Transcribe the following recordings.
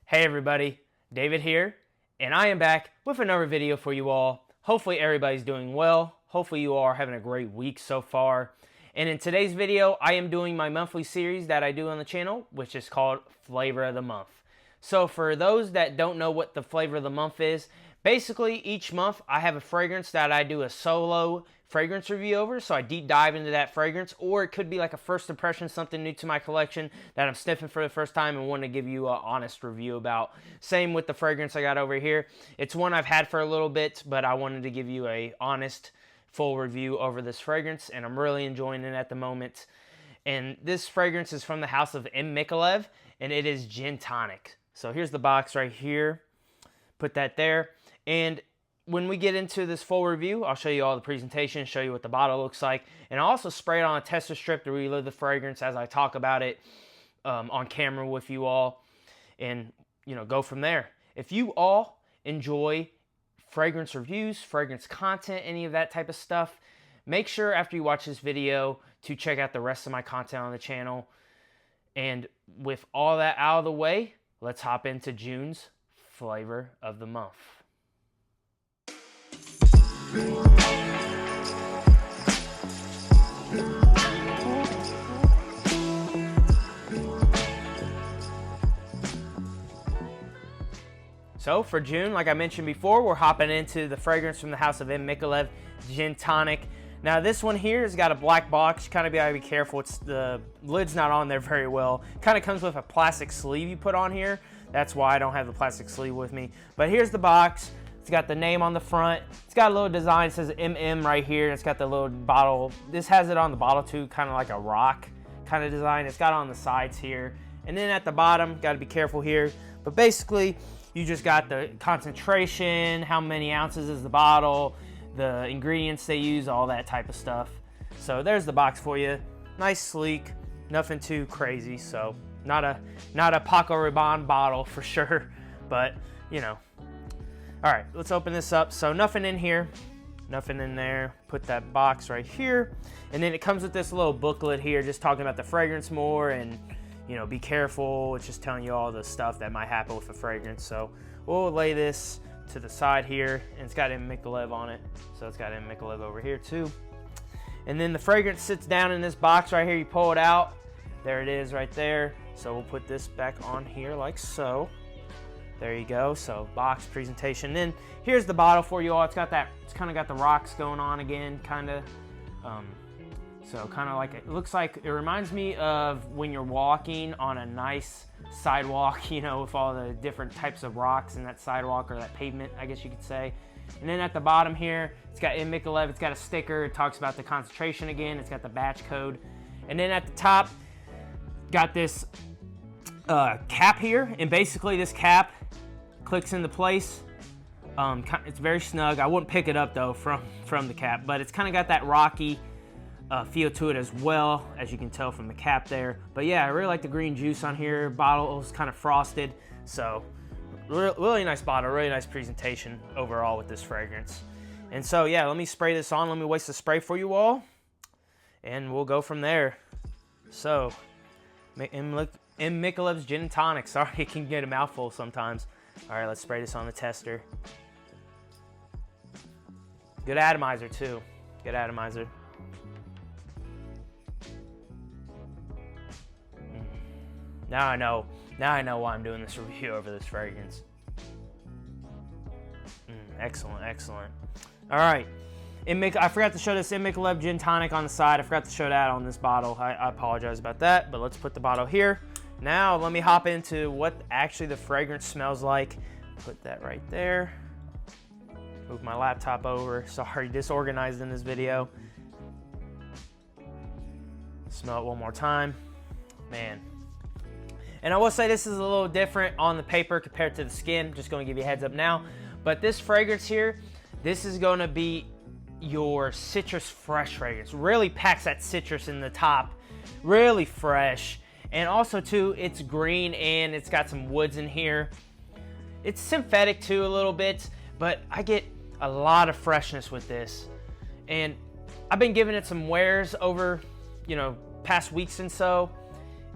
Hey everybody, David here, and I am back with another video for you all. Hopefully everybody's doing well. Hopefully you all are having a great week so far. And in today's video, I am doing my monthly series that I do on the channel, which is called Flavor of the Month. So for those that don't know what the flavor of the month is, basically each month I have a fragrance that I do a solo fragrance review over, so I deep dive into that fragrance, or it could be like a first impression, something new to my collection that I'm sniffing for the first time and want to give you an honest review about. Same with the fragrance I got over here. It's one I've had for a little bit, but I wanted to give you a honest full review over this fragrance, and I'm really enjoying it at the moment. And this fragrance is from the house of Micallef, and it is Gin Tonic. So here's the box right here. Put that there. And when we get into this full review, I'll show you all the presentation, show you what the bottle looks like, and I'll also spray it on a tester strip to relive the fragrance as I talk about it on camera with you all, and go from there. If you all enjoy fragrance reviews, fragrance content, any of that type of stuff, make sure after you watch this video to check out the rest of my content on the channel. And with all that out of the way, let's hop into June's flavor of the month. So for June, like I mentioned before, we're hopping into the fragrance from the house of Micallef Gin Tonic. Now this one here has got a black box. You kind of gotta be careful. The lid's not on there very well. Kind of comes with a plastic sleeve you put on here. That's why I don't have the plastic sleeve with me. But here's the box. It's got the name on the front. It's got a little design. It says MM right here. It's got the little bottle. This has it on the bottle too, kind of like a rock kind of design. It's got it on the sides here. And then at the bottom, got to be careful here. But basically, you just got the concentration, how many ounces is the bottle, the ingredients they use, all that type of stuff. So there's the box for you. Nice, sleek, nothing too crazy. So not a Paco Rabanne bottle for sure, but All right, let's open this up. So nothing in here, nothing in there. Put that box right here. And then it comes with this little booklet here, just talking about the fragrance more and, be careful. It's just telling you all the stuff that might happen with a fragrance. So we'll lay this to the side here, and it's got Micallef on it. So it's got Micallef over here too. And then the fragrance sits down in this box right here. You pull it out. There it is right there. So we'll put this back on here like so. There you go. So box presentation. Then here's the bottle for you all. It's kind of got the rocks going on again, kind of. So kind of like, it looks like, it reminds me of when you're walking on a nice sidewalk, with all the different types of rocks in that sidewalk or that pavement, I guess you could say. And then at the bottom here, it's got Micallef. It's got a sticker. It talks about the concentration again. It's got the batch code. And then at the top, got this cap here, and basically this cap clicks into place. It's very snug. I wouldn't pick it up though from the cap, but it's kind of got that rocky feel to it as well, as you can tell from the cap there. But yeah, I really like the green juice on here. Bottle is kind of frosted, so really nice bottle, really nice presentation overall with this fragrance. And so yeah, let me spray this on. Let me waste the spray for you all, and we'll go from there. So Micallef's Gin Tonic. Sorry, it can get a mouthful sometimes. All right, let's spray this on the tester. Good atomizer too. Good atomizer. Now I know why I'm doing this review over this fragrance. Excellent, excellent. All right. I forgot to show this Micallef Gin Tonic on the side. I forgot to show that on this bottle. I apologize about that, but let's put the bottle here. Now let me hop into what actually the fragrance smells like. Put that right there. Move my laptop over. Sorry, disorganized in this video. Smell it one more time. Man. And I will say this is a little different on the paper compared to the skin. Just going to give you a heads up now. But this fragrance here, this is going to be your citrus fresh fragrance. Really packs that citrus in the top. Really fresh. And also too, it's green and it's got some woods in here. It's synthetic too a little bit, but I get a lot of freshness with this. And I've been giving it some wears over, past weeks and so.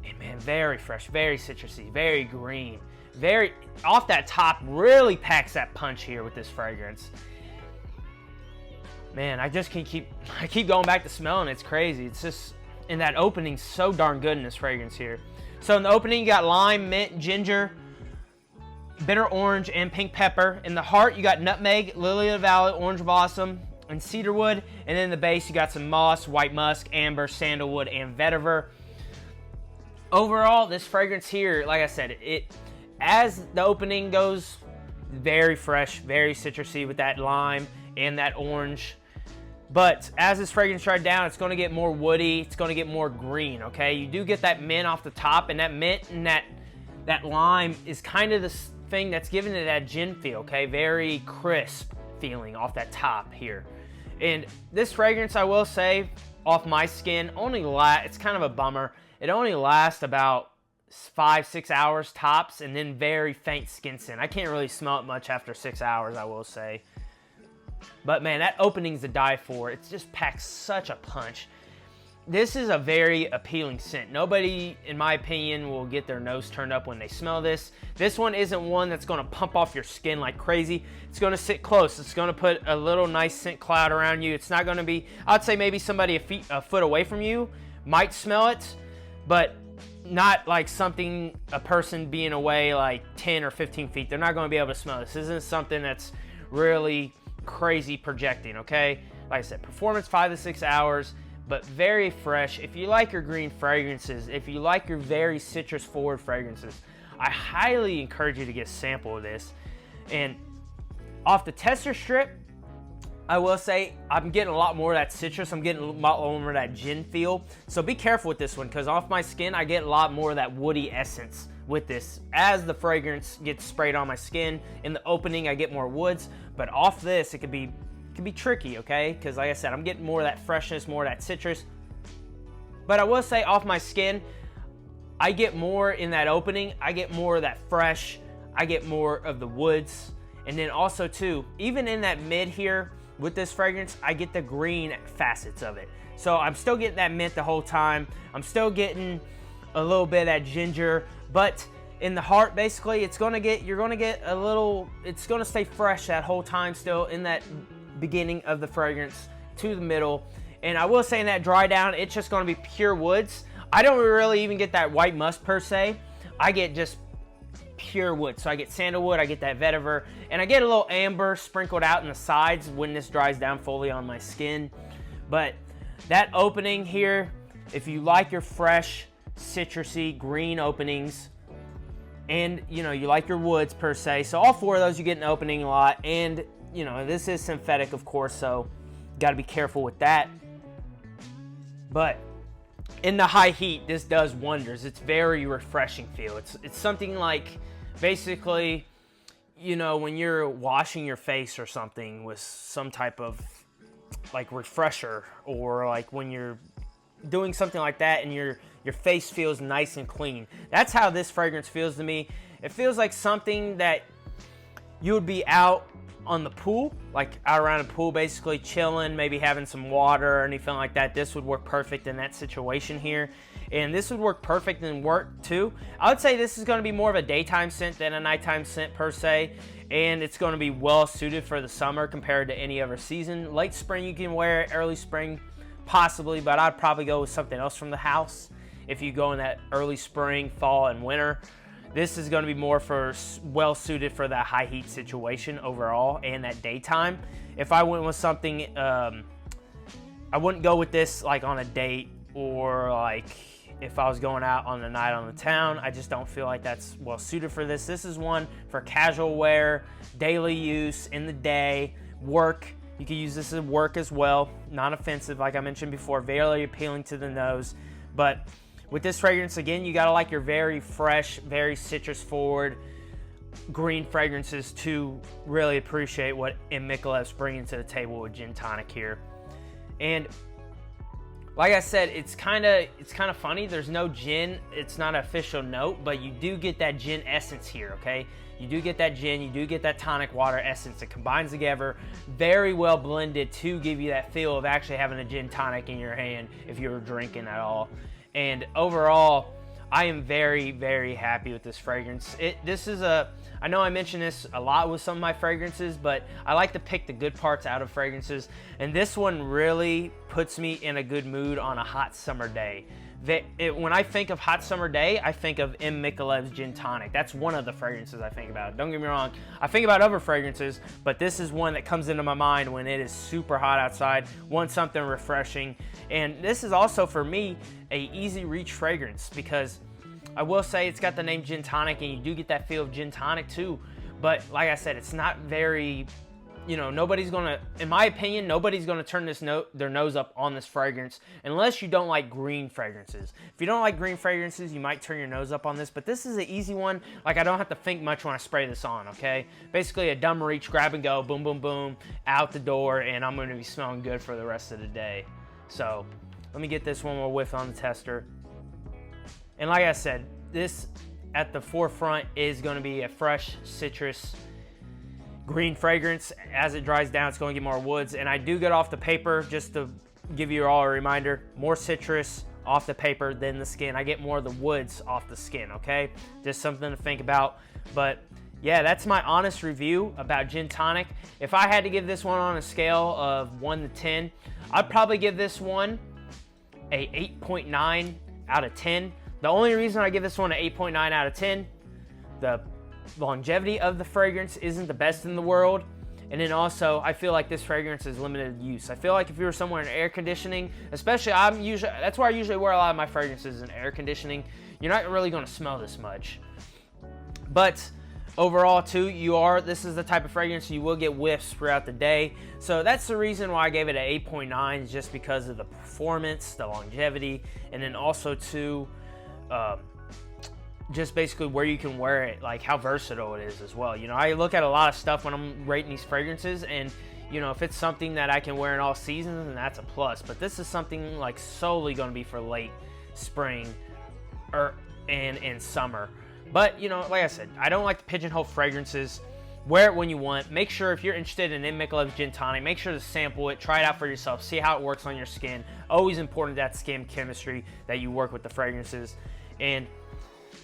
And man, very fresh, very citrusy, very green, very, off that top, really packs that punch here with this fragrance. Man, I keep going back to smelling. It's crazy. It's just, in that opening, so darn good in this fragrance here. So in the opening, you got lime, mint, ginger, bitter orange, and pink pepper. In the heart, you got nutmeg, lily of the valley, orange blossom, and cedarwood. And then in the base, you got some moss, white musk, amber, sandalwood, and vetiver. Overall, this fragrance here, like I said, as the opening goes, very fresh, very citrusy with that lime and that orange. But as this fragrance dried down, it's going to get more woody. It's going to get more green, okay? You do get that mint off the top, and that mint and that lime is kind of the thing that's giving it that gin feel, okay? Very crisp feeling off that top here. And this fragrance, I will say, off my skin, it's kind of a bummer. It only lasts about 5-6 hours tops, and then very faint skin scent. I can't really smell it much after 6 hours, I will say. But man, that opening's to die for. It just packs such a punch. This is a very appealing scent. Nobody, in my opinion, will get their nose turned up when they smell this. This one isn't one that's going to pump off your skin like crazy. It's going to sit close. It's going to put a little nice scent cloud around you. It's not going to be, I'd say maybe somebody a foot away from you might smell it, but not like a person being away like 10 or 15 feet. They're not going to be able to smell this. This isn't something that's really crazy projecting, okay? Like I said, performance 5 to 6 hours, but very fresh. If you like your green fragrances, if you like your very citrus forward fragrances, I highly encourage you to get a sample of this. And off the tester strip, I will say I'm getting a lot more of that citrus. I'm getting a lot more of that gin feel. So be careful with this one, because off my skin, I get a lot more of that woody essence with this. As the fragrance gets sprayed on my skin, in the opening, I get more woods. But off this, it could be tricky, okay? Because like I said, I'm getting more of that freshness, more of that citrus. But I will say off my skin, I get more in that opening. I get more of that fresh. I get more of the woods. And then also too, even in that mid here, with this fragrance, I get the green facets of it. So I'm still getting that mint the whole time. I'm still getting a little bit of that ginger, but in the heart, basically, you're gonna get a little, it's gonna stay fresh that whole time still in that beginning of the fragrance to the middle. And I will say in that dry down, it's just gonna be pure woods. I don't really even get that white musk per se. I get just pure wood. So I get sandalwood, I get that vetiver, and I get a little amber sprinkled out in the sides when this dries down fully on my skin. But that opening here, if you like your fresh, citrusy, green openings, and you like your woods per se, so all 4 of those you get an opening a lot. And this is synthetic, of course, so got to be careful with that. But in the high heat, this does wonders. It's very refreshing feel. It's something like, basically, when you're washing your face or something with some type of like refresher, or like when you're doing something like that and your face feels nice and clean. That's how this fragrance feels to me. It feels like something that you would be out on the pool, like out around a pool, basically chilling, maybe having some water or anything like that. This would work perfect in that situation here. And this would work perfect in work too. I would say this is going to be more of a daytime scent than a nighttime scent per se. And it's going to be well suited for the summer compared to any other season. Late spring you can wear it, early spring possibly, but I'd probably go with something else from the house if you go in that early spring, fall, and winter. This is going to be more well suited for that high heat situation overall and that daytime. If I went with something, I wouldn't go with this like on a date, or like if I was going out on the night on the town. I just don't feel like that's well suited for this. This is one for casual wear, daily use, in the day, work. You can use this at work as well. Non-offensive, like I mentioned before, very appealing to the nose. But with this fragrance, again, you gotta like your very fresh, very citrus forward green fragrances to really appreciate what Micallef's bringing to the table with Gin Tonic here. And like I said, it's kind of funny. There's no gin. It's not an official note, but you do get that gin essence here, okay? You do get that gin. You do get that tonic water essence. It combines together very well blended to give you that feel of actually having a gin tonic in your hand if you were drinking at all. And overall, I am very, very happy with this fragrance. I know I mention this a lot with some of my fragrances, but I like to pick the good parts out of fragrances, and this one really puts me in a good mood on a hot summer day. When I think of hot summer day, I think of M. Micallef's Gin Tonic. That's one of the fragrances I think about. Don't get me wrong, I think about other fragrances, but this is one that comes into my mind when it is super hot outside, want something refreshing. And this is also, for me, a easy reach fragrance, because I will say it's got the name Gin Tonic, and you do get that feel of gin tonic too. But like I said, it's not very, nobody's gonna, in my opinion, nobody's gonna turn their nose up on this fragrance unless you don't like green fragrances. If you don't like green fragrances, you might turn your nose up on this, but this is an easy one. Like, I don't have to think much when I spray this on, okay? Basically a dumb reach, grab and go, boom, boom, boom, out the door, and I'm gonna be smelling good for the rest of the day. So let me get this one more whiff on the tester. And like I said, this at the forefront is going to be a fresh citrus green fragrance. As it dries down, it's going to get more woods. And I do get off the paper, just to give you all a reminder, more citrus off the paper than the skin. I get more of the woods off the skin, okay? Just something to think about. But yeah, that's my honest review about Gin Tonic. If I had to give this one on a scale of 1 to 10, I'd probably give this one a 8.9 out of 10. The only reason I give this one an 8.9 out of 10, the longevity of the fragrance isn't the best in the world. And then also, I feel like this fragrance is limited use. I feel like if you were somewhere in air conditioning, especially, that's where I usually wear a lot of my fragrances, in air conditioning, you're not really gonna smell this much. But overall too, this is the type of fragrance you will get whiffs throughout the day. So that's the reason why I gave it an 8.9, just because of the performance, the longevity, and then also too, just basically where you can wear it, like how versatile it is as well. I look at a lot of stuff when I'm rating these fragrances, and if it's something that I can wear in all seasons, then that's a plus. But this is something like solely going to be for late spring and summer. But like I said, I don't like to pigeonhole fragrances. Wear it when you want. Make sure, if you're interested in Micallef's Gin Tonic, make sure to sample it, try it out for yourself, see how it works on your skin. Always important, that skin chemistry that you work with the fragrances. And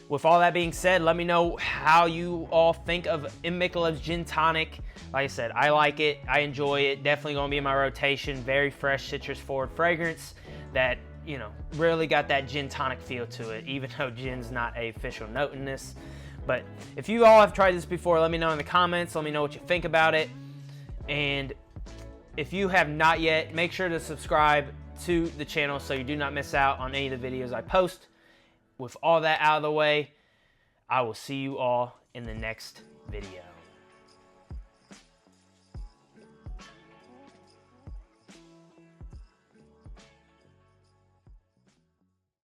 with all that being said, let me know how you all think of Micallef's Gin Tonic. Like I said, I like it, I enjoy it, definitely gonna be in my rotation. Very fresh, citrus forward fragrance that, really got that gin tonic feel to it, even though gin's not an official note in this. But if you all have tried this before, let me know in the comments, let me know what you think about it. And if you have not yet, make sure to subscribe to the channel so you do not miss out on any of the videos I post. With all that out of the way, I will see you all in the next video.